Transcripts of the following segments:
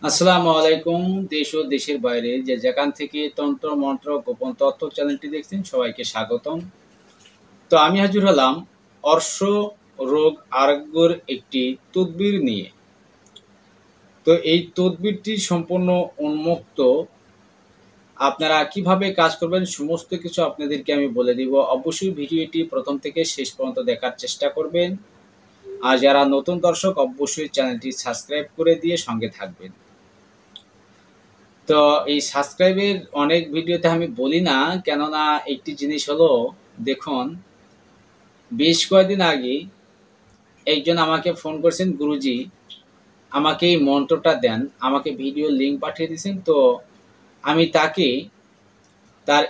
আসসালামু আলাইকুম। দেশ ও দেশের বাইরে যে যেখান থেকে তন্ত্র মন্ত্র গোপন তথ্য চ্যানেলটি দেখছেন সবাইকে স্বাগতম। তো আমি হাজির হলাম অর্শ রোগ আরোগ্যের একটি তদবির নিয়ে। তো এই তদবিরটি সম্পূর্ণ উন্মুক্ত। আপনারা কিভাবে কাজ করবেন সমস্ত কিছু আপনাদেরকে আমি বলে দিব। অবশ্যই ভিডিওটি প্রথম থেকে শেষ পর্যন্ত দেখার চেষ্টা করবেন। আর যারা নতুন দর্শক অবশ্যই চ্যানেলটি সাবস্ক্রাইব করে দিয়ে সঙ্গে থাকবেন। তো এই সাবস্ক্রাইবের অনেক ভিডিওতে আমি বলি না, কেননা একটি জিনিস হলো, দেখুন, বেশ কয়েকদিন আগে একজন আমাকে ফোন করেছেন, গুরুজি আমাকে এই মন্ত্রটা দেন, আমাকে ভিডিও লিঙ্ক পাঠিয়ে দিয়েছেন। তো আমি তাকে তার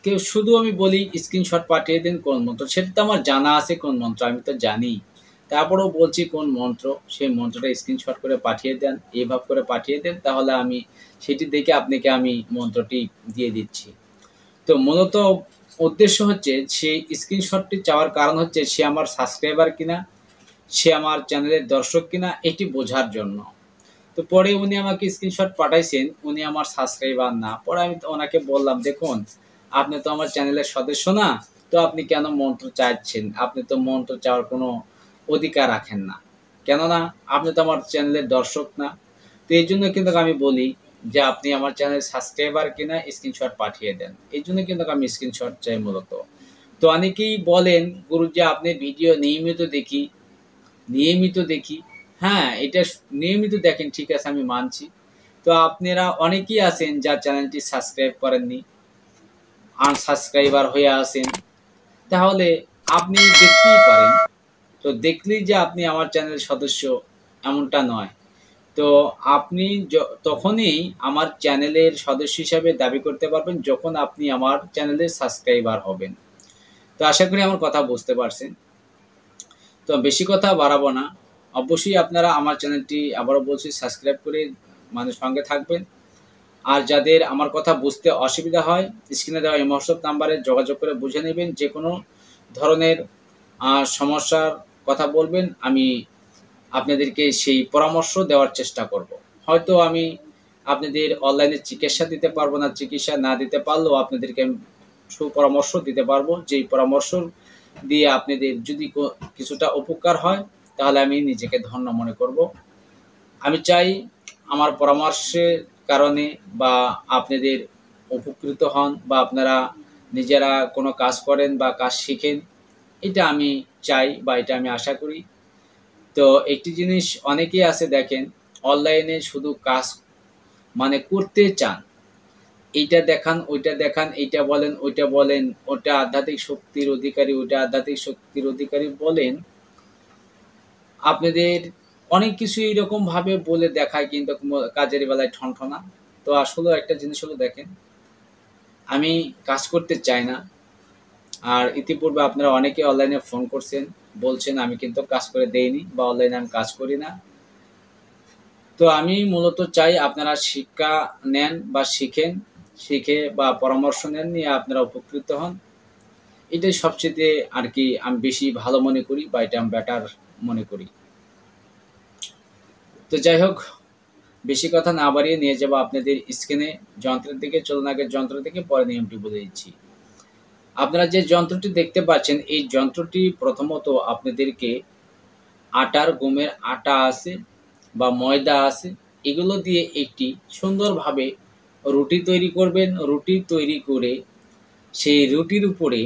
কেউ শুধু আমি বলি স্ক্রিনশট পাঠিয়ে দেন কোন মন্ত্র, সেটা তো আমার জানা আছে কোন মন্ত্র, আমি তো জানি। তারপরেও বলছি কোন মন্ত্র, সেই মন্ত্রটা স্ক্রিনশট করে পাঠিয়ে দেন, এইভাবে করে পাঠিয়ে দেন, তাহলে আমি সেটি দেখে আপনাকে আমি মন্ত্রটি দিয়ে দিচ্ছি। তো মূলত উদ্দেশ্য হচ্ছে সেই স্ক্রিনশটটি চাওয়ার কারণ হচ্ছে সে আমার সাবস্ক্রাইবার কিনা, সে আমার চ্যানেলের দর্শক কিনা, এটি বোঝার জন্য। তো পরে উনি আমাকে স্ক্রিনশট পাঠাইছেন, উনি আমার সাবস্ক্রাইবার না। পরে আমি তো ওনাকে বললাম, দেখুন আপনি তো আমার চ্যানেলের সদস্য না, তো আপনি কেন মন্ত্র চাইছেন? আপনি তো মন্ত্র চাওয়ার কোনো অধিকার রাখেন না, কেননা আপনি তো আমার চ্যানেলের দর্শক না। তো এই জন্য কিন্তু আমি বলি যে আপনি আমার চ্যানেল সাবস্ক্রাইবার কিনা স্ক্রিনশট পাঠিয়ে দেন। এই জন্য কিন্তু আমি স্ক্রিনশট চাই মূলত। তো অনেকেই বলেন, গুরুজি আপনি ভিডিও নিয়মিত দেখি। হ্যাঁ, এটা নিয়মিত দেখেন, ঠিক আছে, আমি মানছি। তো আপনারা অনেকেই আছেন যার চ্যানেলটি সাবস্ক্রাইব করেননি, আনসাবস্ক্রাইবার হয়ে আছেন। তাহলে আপনি দেখতেই পারেন। তো দেখলেই যে আপনি আমার চ্যানেলের সদস্য এমনটা নয়। তো আপনি তখনই আমার চ্যানেলের সদস্য হিসাবে দাবি করতে পারবেন যখন আপনি আমার চ্যানেলের সাবস্ক্রাইবার হবেন। তো আশা করি আমার কথা বুঝতে পারছেন। তো বেশি কথা বাড়াবো না। অবশ্যই আপনারা আমার চ্যানেলটি আবারও বলছি সাবস্ক্রাইব করে সঙ্গে থাকবেন। আর যাদের আমার কথা বুঝতে অসুবিধা হয়, স্ক্রিনে দেওয়া এই হোয়াটসঅ্যাপ নাম্বারে যোগাযোগ করে বুঝে নেবেন। যে কোনো ধরনের সমস্যার কথা বলবেন, আমি আপনাদেরকে সেই পরামর্শ দেওয়ার চেষ্টা করব। হয়তো আমি আপনাদের অনলাইনে চিকিৎসা দিতে পারবো না, চিকিৎসা না দিতে পারলেও আপনাদেরকে আমি সুপরামর্শ দিতে পারবো। যেই পরামর্শ দিয়ে আপনাদের যদি কিছুটা উপকার হয়, তাহলে আমি নিজেকে ধন্য মনে করব। আমি চাই আমার পরামর্শের কারণে বা আপনাদের উপকৃত হন, বা আপনারা নিজেরা কোনো কাজ করেন বা কাজ শিখেন, এটা আমি চাই বা এটা আমি আশা করি। তো একটি জিনিস অনেকেই আছে, দেখেন, অনলাইনে শুধু কাজ করতে চান, এইটা দেখান, ওইটা দেখান, এইটা বলেন, ওইটা বলেন, ওটা আধ্যাত্মিক শক্তির অধিকারী, ওইটা আধ্যাত্মিক শক্তির অধিকারী বলেন। আপনাদের অনেক কিছু এইরকমভাবে বলে দেখায়, কিন্তু কাজের বেলায় ঠনঠনা। তো আসলেও একটা জিনিস হলো, দেখেন, আমি কাজ করতে চাই না। আর ইতিপূর্বে আপনারা অনেকে অনলাইনে ফোন করছেন, বলছেন আমি কিন্তু কাজ করে দেইনি বা অনলাইনে আমি কাজ করি না। তো আমি মূলত চাই আপনারা শিক্ষা নেন বা শিখেন, শিখে বা পরামর্শ নেন, নিয়ে আপনারা উপকৃত হন। এটাই সবচেয়ে আর কি আমি বেশি ভালো মনে করি, বা এটা আমি বেটার মনে করি। তো যাই হোক, বেশি কথা না বাড়িয়ে নিয়ে যাবো আপনাদের স্ক্রিনে যন্ত্রের দিকে। চলুন আগে যন্ত্র থেকে পরে নিয়মটি বলে দিচ্ছি। আপনারা যে যন্ত্রটি দেখতে পাচ্ছেন, এই যন্ত্রটি প্রথমত আপনাদেরকে আটার, গমের আটা আছে বা ময়দা আছে, এগুলো দিয়ে একটি সুন্দরভাবে রুটি তৈরি করবেন। রুটি তৈরি করে সেই রুটির উপরে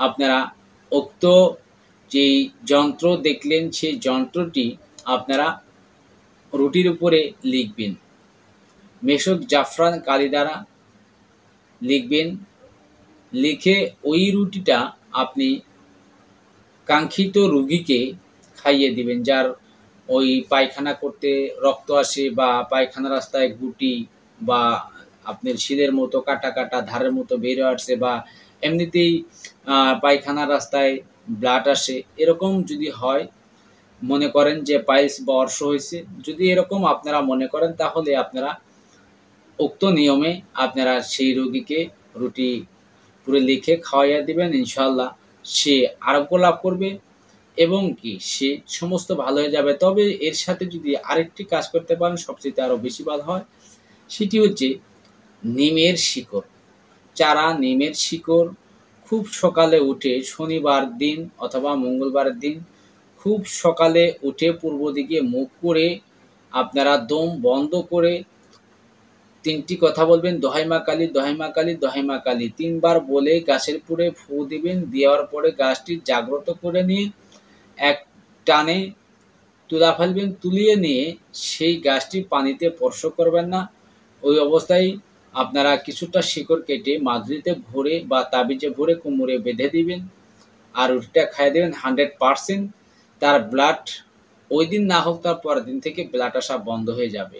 আপনারা উক্ত যেই যন্ত্র দেখলেন, সেই যন্ত্রটি আপনারা রুটির উপরে লিখবেন। মেশক জাফরান কালি দ্বারা লিখবেন। লিখে ওই রুটিটা আপনি কাঙ্ক্ষিত রুগীকে খাইয়ে দিবেন, যার ওই পায়খানা করতে রক্ত আসে, বা পায়খানা রাস্তায় গুটি বা আপনার শিলের মতো কাটা কাটা ধারের মতো বের আসছে, বা এমনিতেই পায়খানা রাস্তায় ব্লাড আসে, এরকম যদি হয়, মনে করেন যে পাইলস বা অর্শ হয়েছে, যদি এরকম আপনারা মনে করেন, তাহলে আপনারা উক্ত নিয়মে আপনারা সেই রোগীকে রুটি পুরো লিখে খাওয়াইয়া দিবেন। ইনশাআল্লাহ সে আরোগ্য লাভ করবে। এবং কি সে সমস্ত ভালো হয়ে যাবে। তবে এর সাথে যদি আরেকটি কাজ করতে পারেন সবচাইতে আরও বেশি ভালো হয়। সেটি হচ্ছে নিমের শিকড়। চারা নিমের শিকড় খুব সকালে উঠে শনিবার দিন অথবা মঙ্গলবারের দিন খুব সকালে উঠে পূর্ব দিকে মুখ করে আপনারা দম বন্ধ করে ৩ টি কথা বলবেন, দোহাই মা কালী, দোহাই মা কালী, দোহাই মা কালী ৩ বার বলে গাছের পুড়ে ফু দিবেন। দেওয়ার পরে গাছটি জাগ্রত করে নিয়ে এক টানে তুলা ফেলবেন। তুলিয়ে নিয়ে সেই গাছটি পানিতে স্পর্শ করবেন না। ওই অবস্থায় আপনারা কিছুটা শিকড় কেটে মাদুরিতে ভরে বা তাবিজে ভরে কোমরে বেঁধে দিবেন। আর রুটিটা খাইয়ে দেবেন 100%। তার ব্লাড ওই দিন না হোক তার পরের দিন থেকে ব্লাড আসা বন্ধ হয়ে যাবে।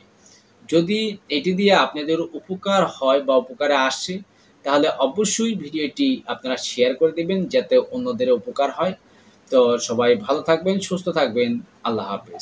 যদি এটি দিয়ে আপনাদের উপকার হয় বা উপকারে আসে তাহলে অবশ্যই ভিডিওটি আপনারা শেয়ার করে দিবেন যাতে অন্যদের উপকার হয়। তো সবাই ভালো থাকবেন, সুস্থ থাকবেন। আল্লাহ হাফেজ।